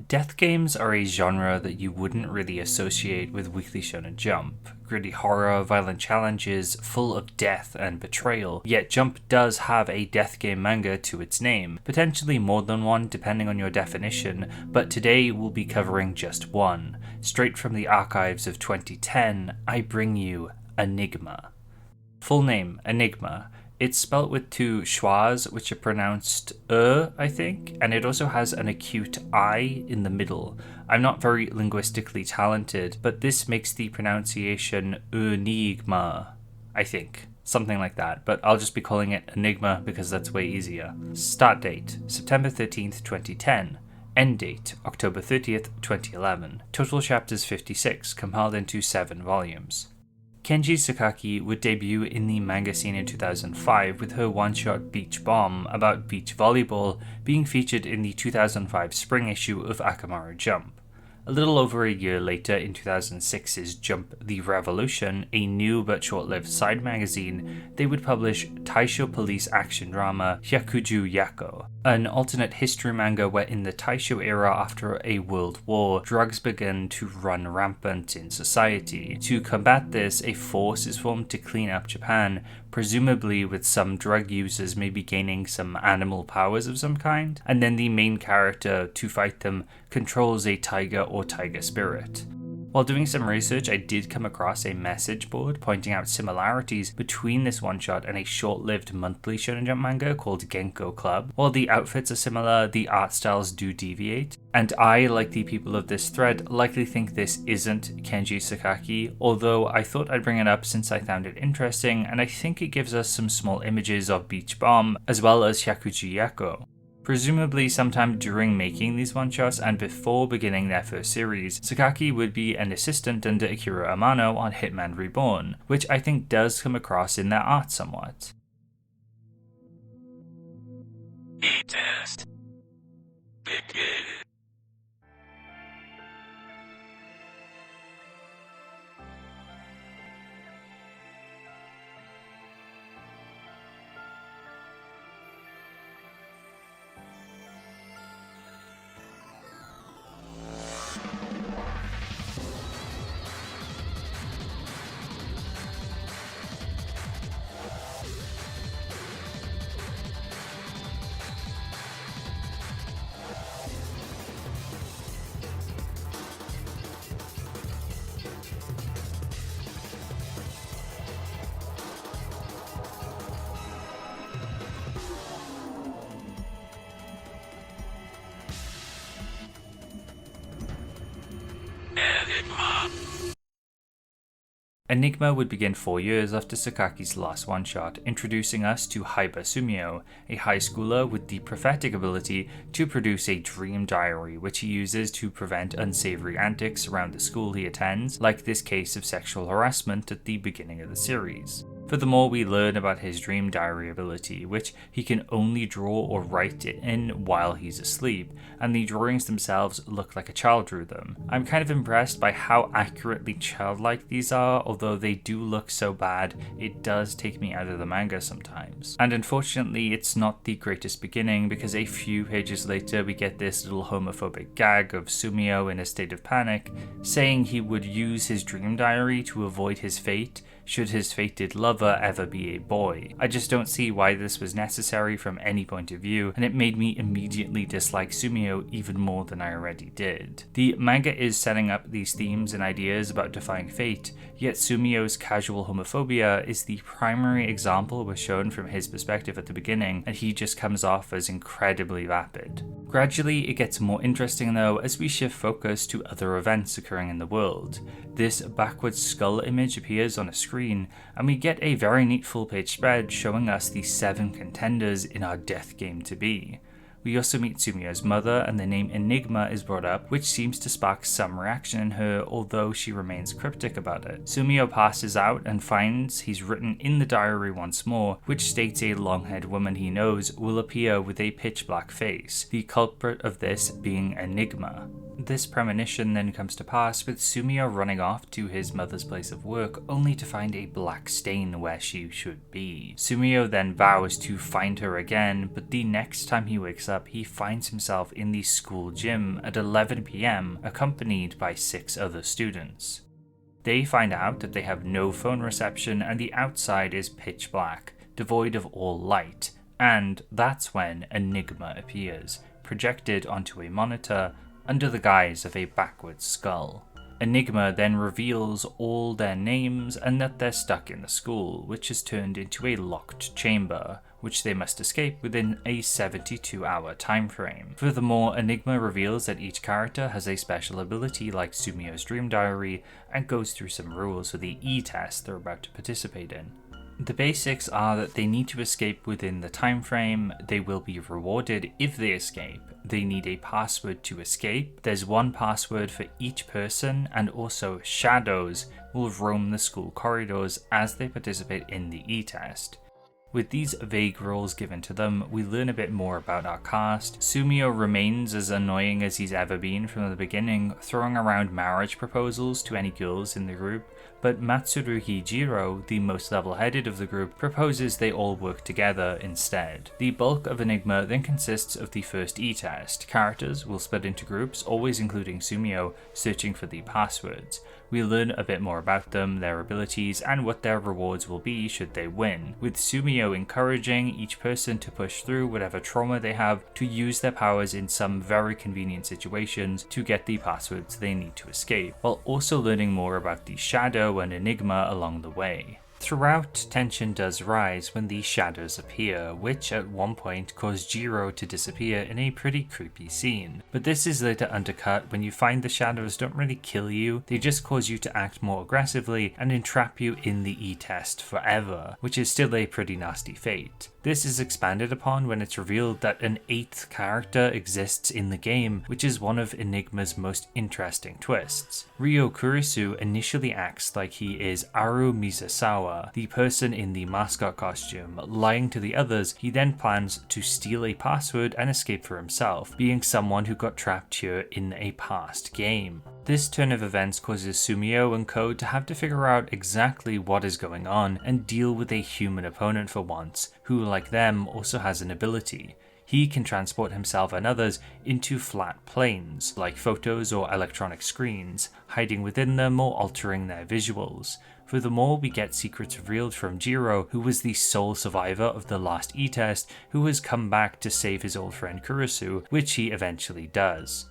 Death games are a genre that you wouldn't really associate with Weekly Shonen Jump. Gritty horror, violent challenges, full of death and betrayal, yet Jump does have a death game manga to its name, potentially more than one depending on your definition, but today we'll be covering just one. Straight from the archives of 2010, I bring you Enigma. Full name, Enigma. It's spelt with two schwas, which are pronounced I think, and it also has an acute I in the middle. I'm not very linguistically talented, but this makes the pronunciation Enigma, I think. Something like that, but I'll just be calling it Enigma because that's way easier. Start date, September 13th, 2010. End date, October 30th, 2011. Total chapters 56, compiled into 7 volumes. Kenji Sakaki would debut in the manga scene in 2005 with her one-shot Beach Bomb about beach volleyball being featured in the 2005 spring issue of Akamaru Jump. A little over a year later, in 2006's Jump the Revolution, a new but short-lived side magazine, they would publish Taisho police action drama Hyakuju Yako, an alternate history manga where in the Taisho era after a world war, drugs began to run rampant in society. To combat this, a force is formed to clean up Japan, presumably with some drug users maybe gaining some animal powers of some kind, and then the main character, to fight them, controls a tiger or tiger spirit. While doing some research, I did come across a message board pointing out similarities between this one-shot and a short-lived monthly Shonen Jump manga called Genkou Club. While the outfits are similar, the art styles do deviate, and I, like the people of this thread, likely think this isn't Kenji Sakaki, although I thought I'd bring it up since I found it interesting, and I think it gives us some small images of Beach Bomb, as well as Hyakuju Yako. Presumably sometime during making these one-shots and before beginning their first series, Sakaki would be an assistant under Akira Amano on Hitman Reborn, which I think does come across in their art somewhat. Test. Begin. Enigma would begin 4 years after Sakaki's last one-shot, introducing us to Haiba Sumio, a high schooler with the prophetic ability to produce a dream diary, which he uses to prevent unsavory antics around the school he attends, like this case of sexual harassment at the beginning of the series. Furthermore, we learn about his dream diary ability, which he can only draw or write it in while he's asleep, and the drawings themselves look like a child drew them. I'm kind of impressed by how accurately childlike these are, although they do look so bad, it does take me out of the manga sometimes. And unfortunately, it's not the greatest beginning, because a few pages later we get this little homophobic gag of Sumio in a state of panic, saying he would use his dream diary to avoid his fate, should his fated lover ever be a boy. I just don't see why this was necessary from any point of view, and it made me immediately dislike Sumio even more than I already did. The manga is setting up these themes and ideas about defying fate, yet Sumio's casual homophobia is the primary example we're shown from his perspective at the beginning, and he just comes off as incredibly vapid. Gradually, it gets more interesting though as we shift focus to other events occurring in the world. This backwards skull image appears on a screen, and we get a very neat full-page spread showing us the 7 contenders in our death game to be. We also meet Sumio's mother, and the name Enigma is brought up, which seems to spark some reaction in her, although she remains cryptic about it. Sumio passes out and finds he's written in the diary once more, which states a long-haired woman he knows will appear with a pitch-black face, the culprit of this being Enigma. This premonition then comes to pass, with Sumio running off to his mother's place of work, only to find a black stain where she should be. Sumio then vows to find her again, but the next time he wakes up, he finds himself in the school gym at 11 PM, accompanied by 6 other students. They find out that they have no phone reception and the outside is pitch black, devoid of all light, and that's when Enigma appears, projected onto a monitor under the guise of a backwards skull. Enigma then reveals all their names and that they're stuck in the school, which is turned into a locked chamber, which they must escape within a 72-hour time frame. Furthermore, Enigma reveals that each character has a special ability like Sumio's dream diary and goes through some rules for the E-test they're about to participate in. The basics are that they need to escape within the time frame, they will be rewarded if they escape, they need a password to escape, there's one password for each person, and also shadows will roam the school corridors as they participate in the E-test. With these vague roles given to them, we learn a bit more about our cast. Sumio remains as annoying as he's ever been from the beginning, throwing around marriage proposals to any girls in the group, but Matsurugi Jiro, the most level-headed of the group, proposes they all work together instead. The bulk of Enigma then consists of the first E-test. Characters will split into groups, always including Sumio, searching for the passwords. We learn a bit more about them, their abilities, and what their rewards will be should they win, with Sumio encouraging each person to push through whatever trauma they have to use their powers in some very convenient situations to get the passwords they need to escape, while also learning more about the Shadow and Enigma along the way. Throughout, tension does rise when these shadows appear, which at one point cause Jiro to disappear in a pretty creepy scene. But this is later undercut when you find the shadows don't really kill you, they just cause you to act more aggressively and entrap you in the E-test forever, which is still a pretty nasty fate. This is expanded upon when it's revealed that an 8th character exists in the game, which is one of Enigma's most interesting twists. Ryo Kurisu initially acts like he is Aru Misasawa, the person in the mascot costume. Lying to the others, he then plans to steal a password and escape for himself, being someone who got trapped here in a past game. This turn of events causes Sumio and Co to have to figure out exactly what is going on and deal with a human opponent for once, who like them also has an ability. He can transport himself and others into flat planes, like photos or electronic screens, hiding within them or altering their visuals. Furthermore, we get secrets revealed from Jiro, who was the sole survivor of the last E-test, who has come back to save his old friend Kurisu, which he eventually does.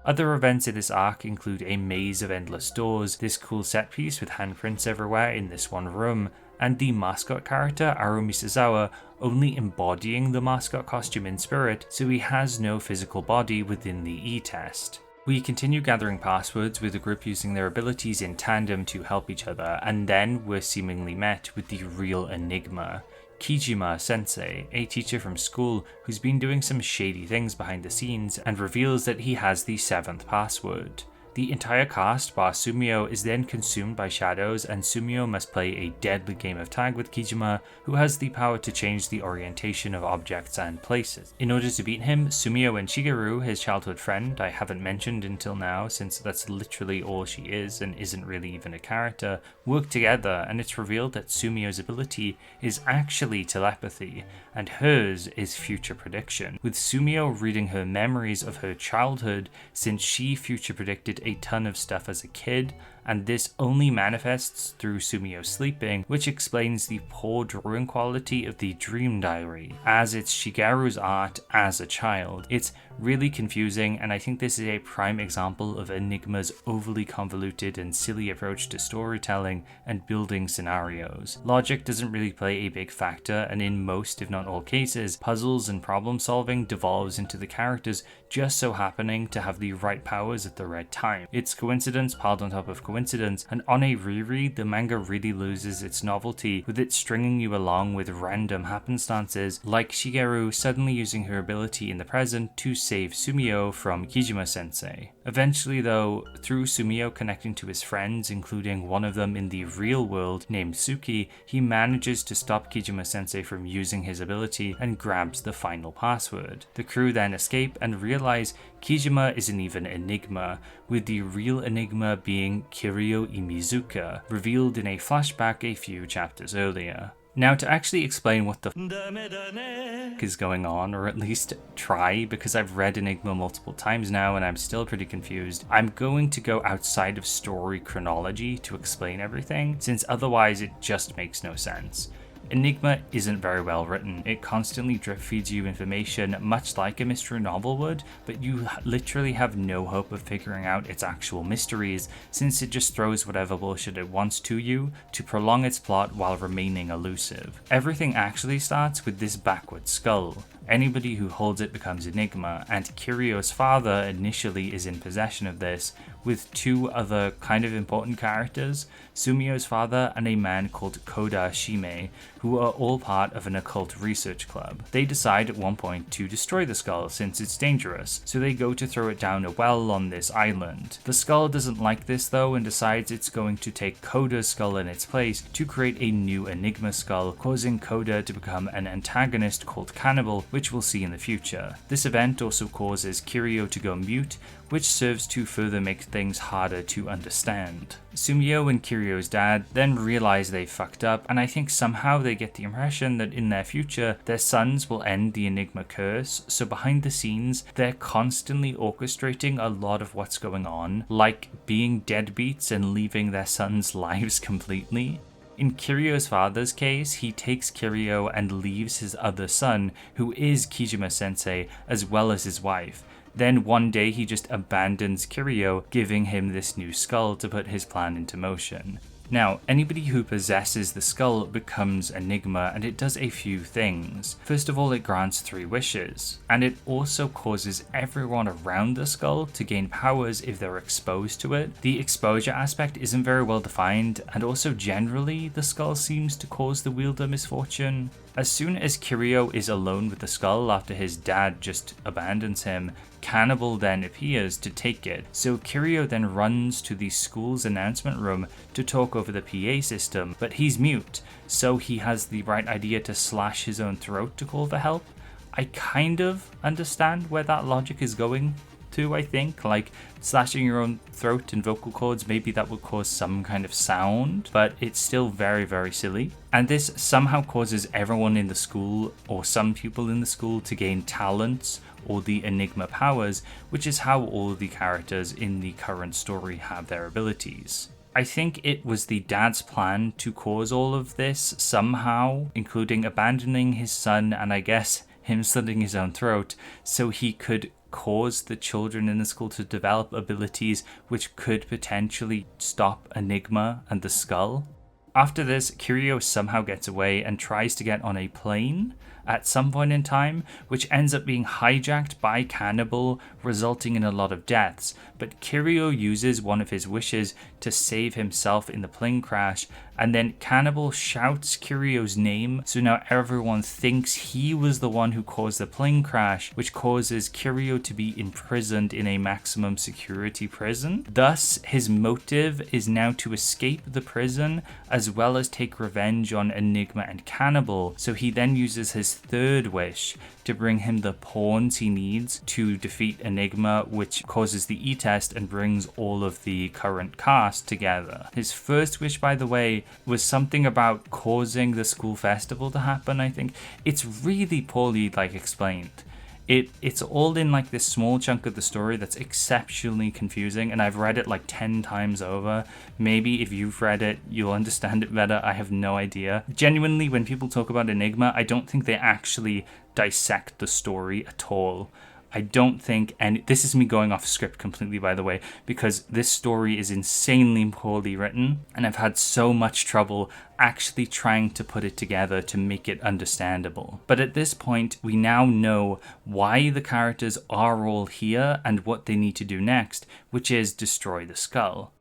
Other events in this arc include a maze of endless doors, this cool set piece with handprints everywhere in this one room, and the mascot character Aru Misasawa only embodying the mascot costume in spirit, so he has no physical body within the E-test. We continue gathering passwords with the group using their abilities in tandem to help each other, and then we're seemingly met with the real Enigma. Kijima Sensei, a teacher from school who's been doing some shady things behind the scenes, and reveals that he has the 7th password. The entire cast, bar Sumio, is then consumed by shadows, and Sumio must play a deadly game of tag with Kijima, who has the power to change the orientation of objects and places. In order to beat him, Sumio and Shigeru, his childhood friend, I haven't mentioned until now since that's literally all she is and isn't really even a character, work together, and it's revealed that Sumio's ability is actually telepathy, and hers is future prediction, with Sumio reading her memories of her childhood since she future predicted a ton of stuff as a kid, and this only manifests through Sumio sleeping, which explains the poor drawing quality of the dream diary, as it's Shigeru's art as a child. It's really confusing, and I think this is a prime example of Enigma's overly convoluted and silly approach to storytelling and building scenarios. Logic doesn't really play a big factor, and in most, if not all cases, puzzles and problem solving devolves into the characters just so happening to have the right powers at the right time. It's coincidence piled on top of coincidence, and on a reread, the manga really loses its novelty, with it stringing you along with random happenstances, like Shigeru suddenly using her ability in the present to save Sumio from Kijima Sensei. Eventually though, through Sumio connecting to his friends, including one of them in the real world named Suki, he manages to stop Kijima Sensei from using his ability and grabs the final password. The crew then escape and realize Kijima isn't even Enigma, with the real Enigma being Kiryu Imizuka, revealed in a flashback a few chapters earlier. Now, to actually explain what the f is going on, or at least try, because I've read Enigma multiple times now and I'm still pretty confused, I'm going to go outside of story chronology to explain everything, since otherwise it just makes no sense. Enigma isn't very well written. It constantly drip feeds you information, much like a mystery novel would, but you literally have no hope of figuring out its actual mysteries, since it just throws whatever bullshit it wants to you to prolong its plot while remaining elusive. Everything actually starts with this backward skull. Anybody who holds it becomes Enigma, and Kiryo's father initially is in possession of this, with two other kind of important characters, Sumio's father and a man called Koda Shime, who are all part of an occult research club. They decide at one point to destroy the skull since it's dangerous, so they go to throw it down a well on this island. The skull doesn't like this though and decides it's going to take Koda's skull in its place to create a new Enigma skull, causing Koda to become an antagonist called Cannibal, which we'll see in the future. This event also causes Kiryo to go mute, which serves to further make things harder to understand. Sumio and Kiryo's dad then realize they fucked up, and I think somehow they get the impression that in their future, their sons will end the Enigma curse, so behind the scenes, they're constantly orchestrating a lot of what's going on, like being deadbeats and leaving their sons' lives completely. In Kiryo's father's case, he takes Kiryo and leaves his other son, who is Kijima-sensei, as well as his wife. Then one day he just abandons Kiryo, giving him this new skull to put his plan into motion. Now, anybody who possesses the skull becomes Enigma, and it does a few things. First of all, it grants 3 wishes, and it also causes everyone around the skull to gain powers if they're exposed to it. The exposure aspect isn't very well defined, and also generally, the skull seems to cause the wielder misfortune. As soon as Kiryo is alone with the skull after his dad just abandons him, Cannibal then appears to take it, so Kiryo then runs to the school's announcement room to talk over the PA system, but he's mute, so he has the right idea to slash his own throat to call for help. I kind of understand where that logic is going to, I think, like slashing your own throat and vocal cords, maybe that would cause some kind of sound, but it's still very, very silly. And this somehow causes everyone in the school, or some people in the school, to gain talents or the Enigma powers, which is how all the characters in the current story have their abilities. I think it was the dad's plan to cause all of this somehow, including abandoning his son and I guess him slitting his own throat, so he could cause the children in the school to develop abilities which could potentially stop Enigma and the skull. After this, Kiryo somehow gets away and tries to get on a plane at some point in time, which ends up being hijacked by Cannibal, resulting in a lot of deaths. But Kiryo uses one of his wishes to save himself in the plane crash, and then Cannibal shouts Kiryo's name, so now everyone thinks he was the one who caused the plane crash, which causes Kiryo to be imprisoned in a maximum security prison. Thus, his motive is now to escape the prison, as well as take revenge on Enigma and Cannibal, so he then uses his third wish to bring him the pawns he needs to defeat Enigma, which causes the E-test and brings all of the current cast together. His first wish, by the way, was something about causing the school festival to happen, I think. It's really poorly explained. It's all in this small chunk of the story that's exceptionally confusing, and I've read it 10 times over. Maybe if you've read it, you'll understand it better. I have no idea. Genuinely, when people talk about Enigma, I don't think they actually dissect the story at all. I don't think, and this is me going off script completely, by the way, because this story is insanely poorly written, and I've had so much trouble actually trying to put it together to make it understandable. But at this point, we now know why the characters are all here and what they need to do next, which is destroy the skull.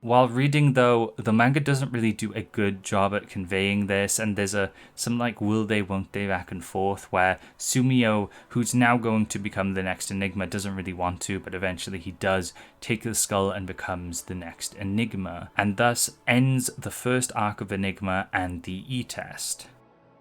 While reading, though, the manga doesn't really do a good job at conveying this, and there's some will they, won't they back and forth, where Sumio, who's now going to become the next Enigma, doesn't really want to, but eventually he does take the skull and becomes the next Enigma, and thus ends the first arc of Enigma and the E-test.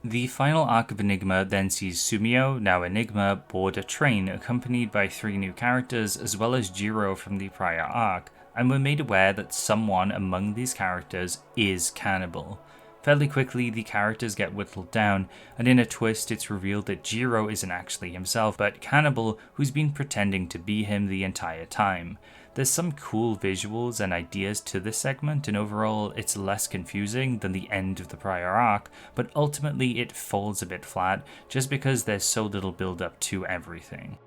The final arc of Enigma then sees Sumio, now Enigma, board a train accompanied by 3 new characters as well as Jiro from the prior arc, and we're made aware that someone among these characters is Cannibal. Fairly quickly, the characters get whittled down, and in a twist, it's revealed that Jiro isn't actually himself, but Cannibal, who's been pretending to be him the entire time. There's some cool visuals and ideas to this segment, and overall, it's less confusing than the end of the prior arc, but ultimately it falls a bit flat, just because there's so little build up to everything.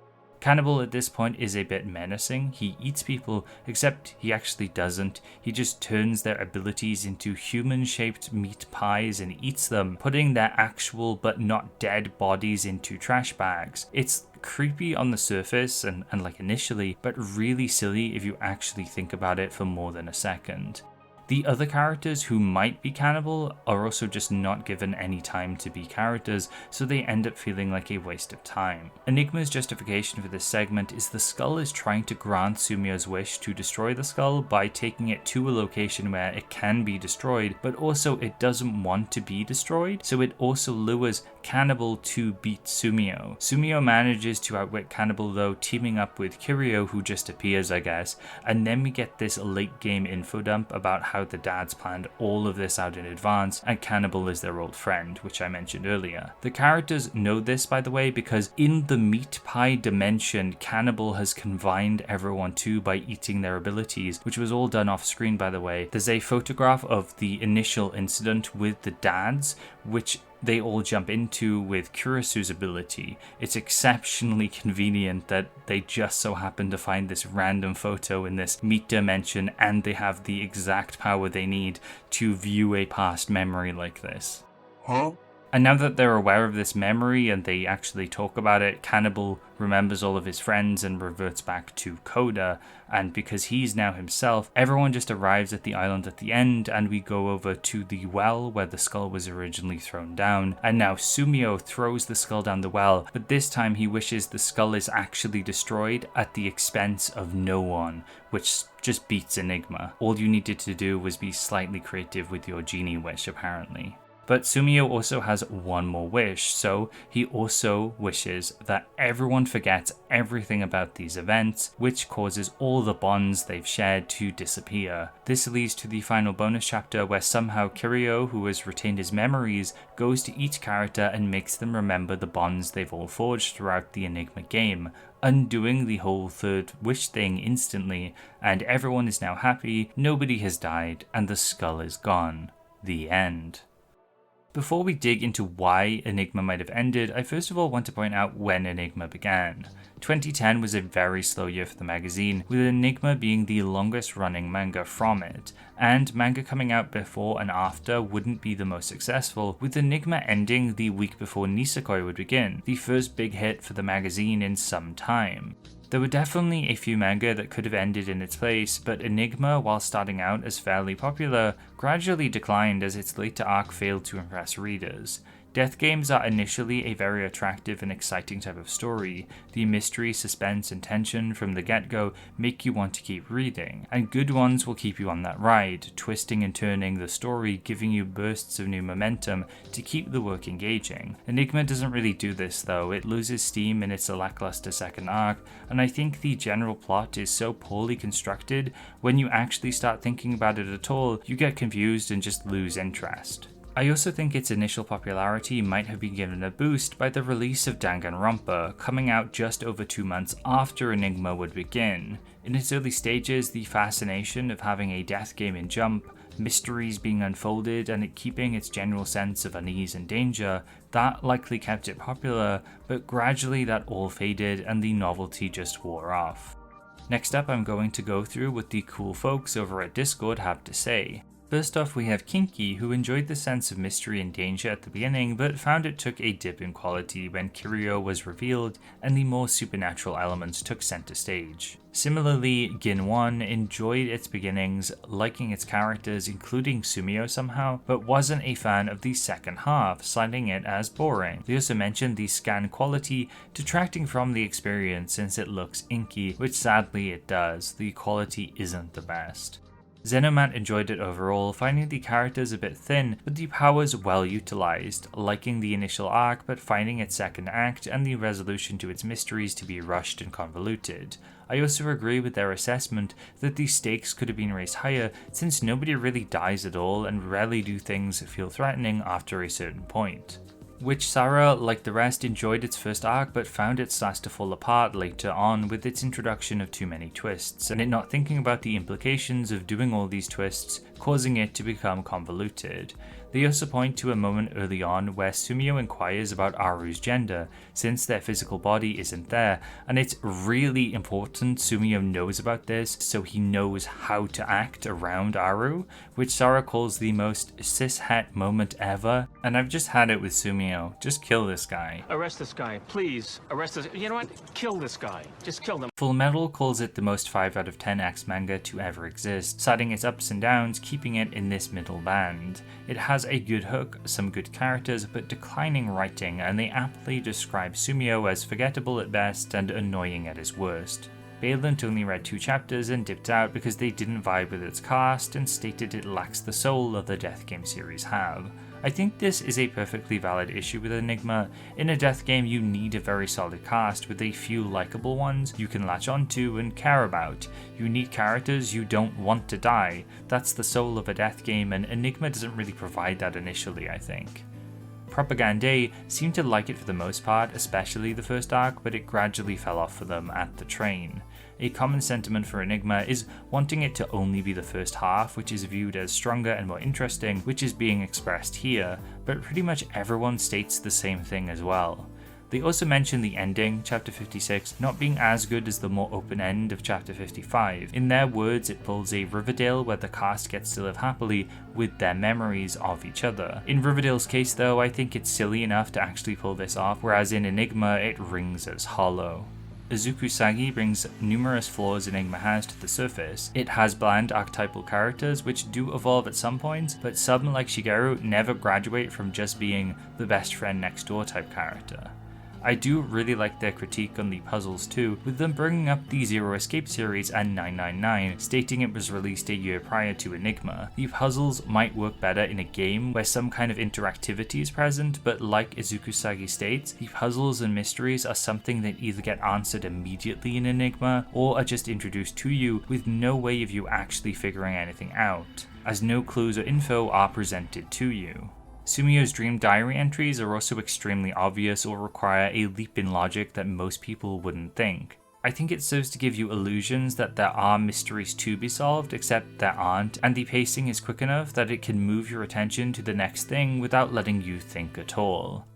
Cannibal at this point is a bit menacing. He eats people, except he actually doesn't. He just turns their abilities into human-shaped meat pies and eats them, putting their actual but not dead bodies into trash bags. It's creepy on the surface and like initially, but really silly if you actually think about it for more than a second. The other characters who might be Cannibal are also just not given any time to be characters, so they end up feeling like a waste of time. Enigma's justification for this segment is the skull is trying to grant Sumio's wish to destroy the skull by taking it to a location where it can be destroyed, but also it doesn't want to be destroyed, so it also lures Cannibal to beat Sumio. Sumio manages to outwit Cannibal though, teaming up with Kiryu, who just appears I guess, and then we get this late game info dump about how the dads planned all of this out in advance, and Cannibal is their old friend, which I mentioned earlier. The characters know this, by the way, because in the meat pie dimension, Cannibal has confined everyone too by eating their abilities, which was all done off screen, by the way. There's a photograph of the initial incident with the dads, which they all jump into with Kurisu's ability. It's exceptionally convenient that they just so happen to find this random photo in this meat dimension, and they have the exact power they need to view a past memory like this. Huh? And now that they're aware of this memory and they actually talk about it, Cannibal remembers all of his friends and reverts back to Coda, and because he's now himself, everyone just arrives at the island at the end, and we go over to the well where the skull was originally thrown down, and now Sumio throws the skull down the well, but this time he wishes the skull is actually destroyed at the expense of no one, which just beats Enigma. All you needed to do was be slightly creative with your genie wish, apparently. But Sumio also has one more wish, so he also wishes that everyone forgets everything about these events, which causes all the bonds they've shared to disappear. This leads to the final bonus chapter where somehow Kiryu, who has retained his memories, goes to each character and makes them remember the bonds they've all forged throughout the Enigma game, undoing the whole third wish thing instantly, and everyone is now happy, nobody has died, and the skull is gone. The end. Before we dig into why Enigma might have ended, I first of all want to point out when Enigma began. 2010 was a very slow year for the magazine, with Enigma being the longest running manga from it, and manga coming out before and after wouldn't be the most successful, with Enigma ending the week before Nisekoi would begin, the first big hit for the magazine in some time. There were definitely a few manga that could have ended in its place, but Enigma, while starting out as fairly popular, gradually declined as its later arc failed to impress readers. Death games are initially a very attractive and exciting type of story. The mystery, suspense, and tension from the get-go make you want to keep reading, and good ones will keep you on that ride, twisting and turning the story, giving you bursts of new momentum to keep the work engaging. Enigma doesn't really do this though. It loses steam in its lackluster second arc, and I think the general plot is so poorly constructed, when you actually start thinking about it at all, you get confused and just lose interest. I also think its initial popularity might have been given a boost by the release of Danganronpa, coming out just over 2 months after Enigma would begin. In its early stages, the fascination of having a death game in Jump, mysteries being unfolded, and it keeping its general sense of unease and danger, that likely kept it popular, but gradually that all faded and the novelty just wore off. Next up, I'm going to go through what the cool folks over at Discord have to say. First off, we have Kinky, who enjoyed the sense of mystery and danger at the beginning, but found it took a dip in quality when Kiryu was revealed and the more supernatural elements took center stage. Similarly, Gin1 enjoyed its beginnings, liking its characters, including Sumio somehow, but wasn't a fan of the second half, citing it as boring. They also mentioned the scan quality detracting from the experience since it looks inky, which sadly it does. The quality isn't the best. Xenomat enjoyed it overall, finding the characters a bit thin, but the powers well utilized, liking the initial arc but finding its second act and the resolution to its mysteries to be rushed and convoluted. I also agree with their assessment that the stakes could have been raised higher since nobody really dies at all and rarely do things feel threatening after a certain point. Which Sarah, like the rest, enjoyed its first arc but found it starts to fall apart later on with its introduction of too many twists, and it not thinking about the implications of doing all these twists, causing it to become convoluted. They also point to a moment early on where Sumio inquires about Aru's gender, since their physical body isn't there, and it's really important Sumio knows about this so he knows how to act around Aru, which Sarah calls the most cishet moment ever, and I've just had it with Sumio. Just kill this guy. Arrest this guy, please. Arrest this. You know what? Kill this guy. Just kill them. Fullmetal calls it the most 5 out of 10 X manga to ever exist, citing its ups and downs, keeping it in this middle band. It has a good hook, some good characters, but declining writing, and they aptly describe Sumio as forgettable at best and annoying at his worst. Balent only read 2 chapters and dipped out because they didn't vibe with its cast and stated it lacks the soul other Death Game series have. I think this is a perfectly valid issue with Enigma. In a death game, you need a very solid cast with a few likable ones you can latch onto and care about. You need characters you don't want to die. That's the soul of a death game, and Enigma doesn't really provide that initially, I think. Propagandé seemed to like it for the most part, especially the first arc, but it gradually fell off for them at the train. A common sentiment for Enigma is wanting it to only be the first half, which is viewed as stronger and more interesting, which is being expressed here, but pretty much everyone states the same thing as well. They also mention the ending, chapter 56, not being as good as the more open end of chapter 55. In their words, it pulls a Riverdale where the cast gets to live happily with their memories of each other. In Riverdale's case though, I think it's silly enough to actually pull this off, whereas in Enigma it rings as hollow. Izukusagi brings numerous flaws Enigma has to the surface. It has bland archetypal characters which do evolve at some points, but some like Shigeru never graduate from just being the best friend next door type character. I do really like their critique on the puzzles too, with them bringing up the Zero Escape series and 999, stating it was released a year prior to Enigma. The puzzles might work better in a game where some kind of interactivity is present, but like Izukusagi states, the puzzles and mysteries are something that either get answered immediately in Enigma, or are just introduced to you with no way of you actually figuring anything out, as no clues or info are presented to you. Sumio's dream diary entries are also extremely obvious or require a leap in logic that most people wouldn't think. I think it serves to give you illusions that there are mysteries to be solved, except there aren't, and the pacing is quick enough that it can move your attention to the next thing without letting you think at all.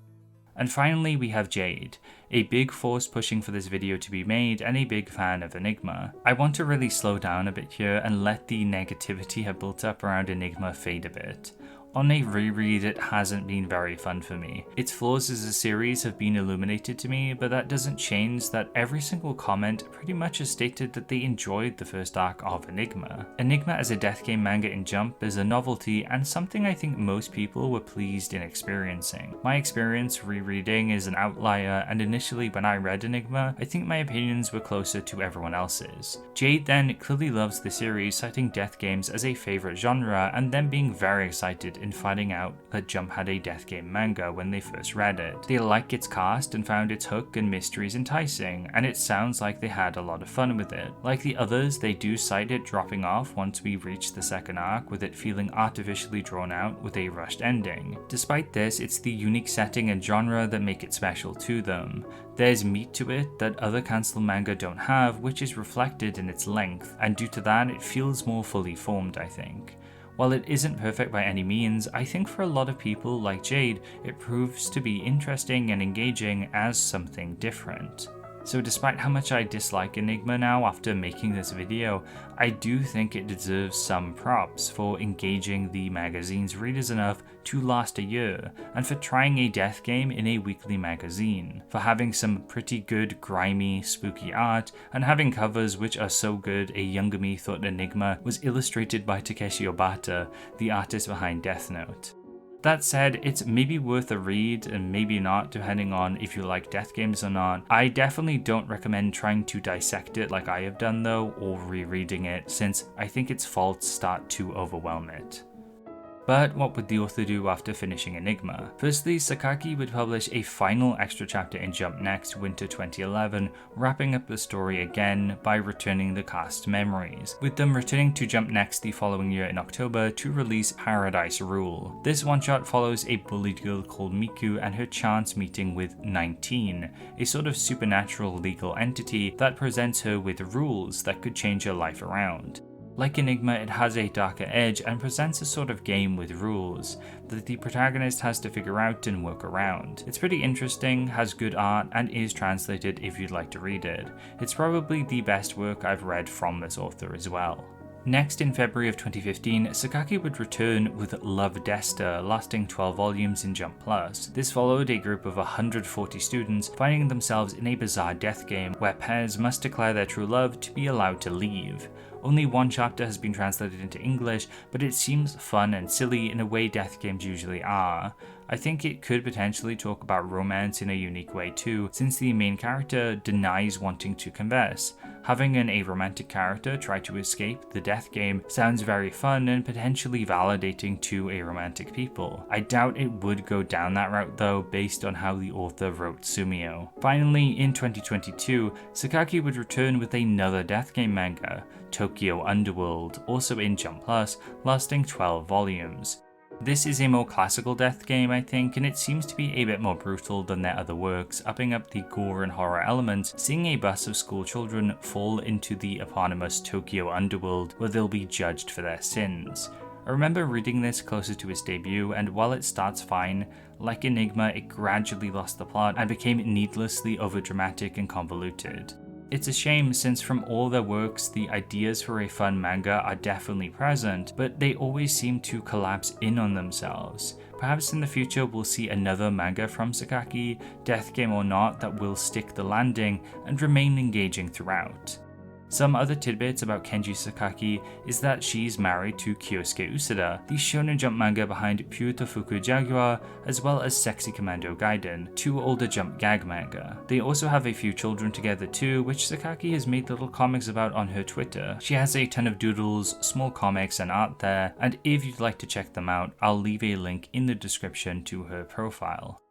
And finally we have Jade, a big force pushing for this video to be made and a big fan of Enigma. I want to really slow down a bit here and let the negativity have built up around Enigma fade a bit. On a reread, it hasn't been very fun for me. Its flaws as a series have been illuminated to me, but that doesn't change that every single comment pretty much has stated that they enjoyed the first arc of Enigma. Enigma as a death game manga in Jump is a novelty and something I think most people were pleased in experiencing. My experience rereading is an outlier, and initially when I read Enigma, I think my opinions were closer to everyone else's. Jade then clearly loves the series, citing death games as a favourite genre, and then being very excited in finding out that Jump had a death game manga when they first read it. They liked its cast and found its hook and mysteries enticing, and it sounds like they had a lot of fun with it. Like the others, they do cite it dropping off once we reach the second arc, with it feeling artificially drawn out with a rushed ending. Despite this, it's the unique setting and genre that make it special to them. There's meat to it that other cancelled manga don't have, which is reflected in its length, and due to that it feels more fully formed, I think. While it isn't perfect by any means, I think for a lot of people like Jade, it proves to be interesting and engaging as something different. So despite how much I dislike Enigma now after making this video, I do think it deserves some props for engaging the magazine's readers enough to last a year, and for trying a death game in a weekly magazine, for having some pretty good grimy, spooky art, and having covers which are so good a younger me thought Enigma was illustrated by Takeshi Obata, the artist behind Death Note. That said, it's maybe worth a read and maybe not, depending on if you like death games or not. I definitely don't recommend trying to dissect it like I have done though, or rereading it, since I think its faults start to overwhelm it. But what would the author do after finishing Enigma? Firstly, Sakaki would publish a final extra chapter in Jump Next, winter 2011, wrapping up the story again by returning the cast's memories, with them returning to Jump Next the following year in October to release Paradise Rule. This one-shot follows a bullied girl called Miku and her chance meeting with 19, a sort of supernatural legal entity that presents her with rules that could change her life around. Like Enigma, it has a darker edge and presents a sort of game with rules that the protagonist has to figure out and work around. It's pretty interesting, has good art, and is translated if you'd like to read it. It's probably the best work I've read from this author as well. Next, in February of 2015, Sakaki would return with Love Desta, lasting 12 volumes in Jump Plus. This followed a group of 140 students finding themselves in a bizarre death game where pairs must declare their true love to be allowed to leave. Only one chapter has been translated into English, but it seems fun and silly in a way death games usually are. I think it could potentially talk about romance in a unique way too, since the main character denies wanting to confess. Having an aromantic character try to escape the death game sounds very fun and potentially validating to aromantic people. I doubt it would go down that route though, based on how the author wrote Sumio. Finally, in 2022, Sakaki would return with another death game manga, Tokyo Underworld, also in Jump Plus, lasting 12 volumes. This is a more classical death game, I think, and it seems to be a bit more brutal than their other works, upping up the gore and horror elements, seeing a bus of school children fall into the eponymous Tokyo Underworld where they'll be judged for their sins. I remember reading this closer to its debut, and while it starts fine, like Enigma, it gradually lost the plot and became needlessly overdramatic and convoluted. It's a shame, since from all their works, the ideas for a fun manga are definitely present, but they always seem to collapse in on themselves. Perhaps in the future we'll see another manga from Sakaki, death game or not, that will stick the landing and remain engaging throughout. Some other tidbits about Kenji Sakaki is that she's married to Kyosuke Usada, the Shonen Jump manga behind Pyutofuku Jaguar, as well as Sexy Commando Gaiden, two older Jump gag manga. They also have a few children together too, which Sakaki has made little comics about on her Twitter. She has a ton of doodles, small comics and art there, and if you'd like to check them out, I'll leave a link in the description to her profile.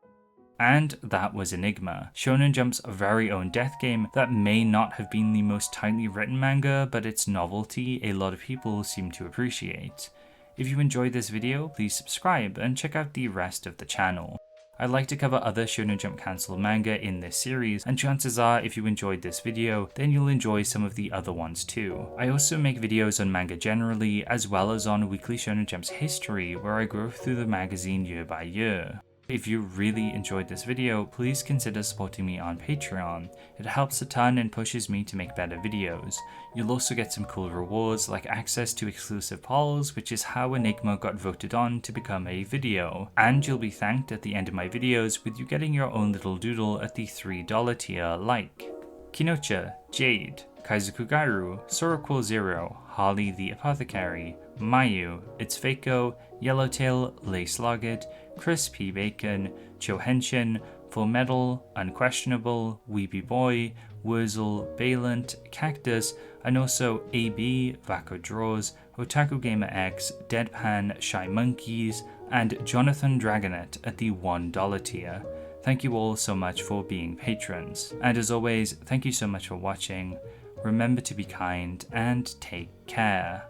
And that was Enigma, Shonen Jump's very own death game that may not have been the most tightly written manga, but its novelty a lot of people seem to appreciate. If you enjoyed this video, please subscribe and check out the rest of the channel. I'd like to cover other Shonen Jump cancelled manga in this series, and chances are if you enjoyed this video, then you'll enjoy some of the other ones too. I also make videos on manga generally, as well as on Weekly Shonen Jump's history, where I go through the magazine year by year. If you really enjoyed this video, please consider supporting me on Patreon. It helps a ton and pushes me to make better videos. You'll also get some cool rewards like access to exclusive polls, which is how Enigma got voted on to become a video. And you'll be thanked at the end of my videos with you getting your own little doodle at the $3 tier, like Kinocha, Jade, Kaizoku Gairu, Soroquel Zero, Holly the Apothecary, Mayu, It's Fako, Yellowtail, Lace Loggett, Chris P. Bacon, Chohenshin, Full Metal, Unquestionable, Weepy Boy, Wurzel, Valent, Cactus, and also AB, Vako Draws, Otaku Gamer X, Deadpan, Shy Monkeys, and Jonathan Dragonet at the $1 tier. Thank you all so much for being patrons. And as always, thank you so much for watching. Remember to be kind and take care.